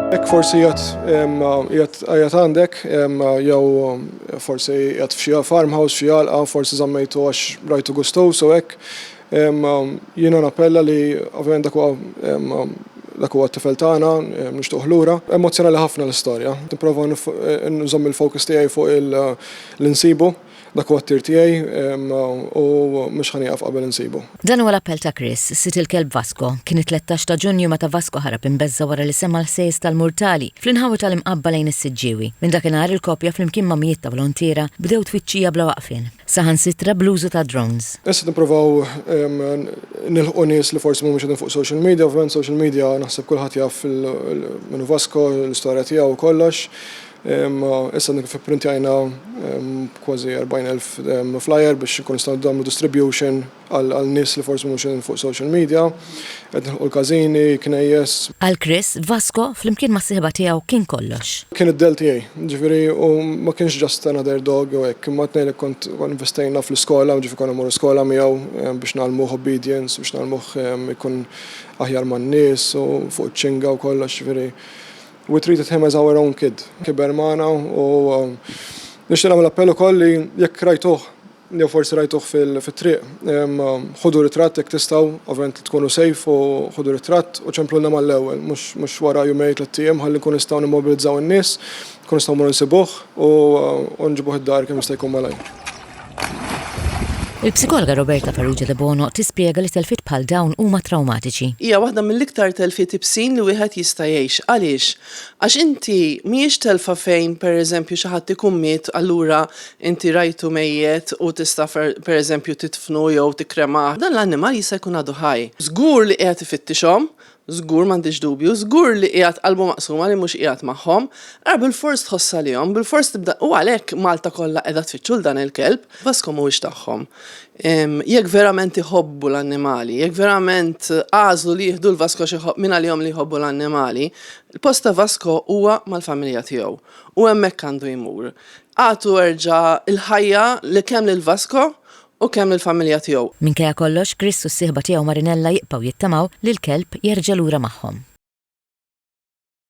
Ek forsi jgħat għandek, jew forsi jgħat f'xi farmhouse, f'xi jalqa, forsi zammejtu għax rajtu gustow, so ek jiena nappella li ovvjament dak huwa t-tifel tagħna, nixtuq lura. Emozjonali ħafna l-istorja. Nipprova nżomm il-fokus tiegħi fuq l-insibu, dak huwa t-tir tiegħi u mhux ħanieqaf qabel insibu. Dan huwa l-appell ta' Chris, sit il-kelb Vasco. Kien it-13 ta' Ġunju meta Vasco ħarab imbeżza wara li sema l-sejs tal-Murtali fl-inħawi tal-imqabba lejn is-Siġġiewi. Minn dakinhar il-koppja flimkien ma' mijiet ta' volontiera bdew tfittxija bla waqfien. Saħansitra blużu ta' drones. Issa nippruvaw nilħqu nies li forsi mhumiex qegħdin fuq social media, ovvjament social media naħseb kulħadd jaf minnu Vasco, l-istorja tiegħu u kollox. Issa nipprintajna kważi 40,000 flyer biex nkun nistgħu nagħmlu distribution għal nies li forsi mhumiex qegħdin fuq social media, qed nilħqu l-każini, knejjes. Għal Chris, Vasco flimkien ma' sieħba tiegħu kien kollox. Kien id-del tiegħi, ġifieri u ma kienx just another dog u hekk, imma tnejn kont investejna fl-iskola, ġifieri konna mmorru skola miegħu biex nagħlmuh obedience, biex nagħlmuh ikun aħjar man-nies u fuq iċ-ċinga u kollox, ġifieri. We treated him as our own kid. Kiber magħna u nixtieq nagħmel appell ukoll li jekk rajtuh, jew forsi rajtuh fit-triq, ħudu ritratt jekk tistgħu, ovvjament tkunu safe u ħudu ritratt u ċemplulna mal-ewwel, mhux wara jumejn tliet ijiem ħalli nkunu nistgħu nimmobilizzaw in-nies, nkunu nistgħu mmorru nsibuh u nġibuh id-dar kemm jista' jkun malajr. Il-psikologa Roberta Farrugia de Bono tispjega li telfiet bħal dawn huma traumatiċi. Hija waħda mill-iktar telfiet ibsin li wieħed jista' jgħix. Għaliex? Għax inti mhijiex telfa fejn pereżempju xi ħadd ikun miet, allura inti rajtu mejjed u tista' pereżempju titfnu jew tikremah. Dan l-annimal jista' jkun għadu ħaj. Żgur li qiegħed ifittixhom, żgur m'għandix dubju, żgur li qiegħed qalbu maqsuma li mhux qiegħed magħhom, bil-fors tħoss għalihom, bil-fors tibda u għalhekk Malta kollha qiegħda tfittxu dan il-kelb, Vasco mhuwiex tagħhom. Jekk verament iħobbu l-annimali, jekk verament għażlu li jieħdu l-Vasco minn għalihom li jħobbu l-annimali, il-post ta' Vasco huwa mal-familja tiegħu u hemmhekk għandu jmur. Għatu erġa' il-ħajja li kemm lil Vasco u kemm il-familja tiegħu. Minkejja kollox, Chris u s-sieħba tiegħu Marinella jibqgħu jittamaw li l-kelb jerġa' lura magħhom.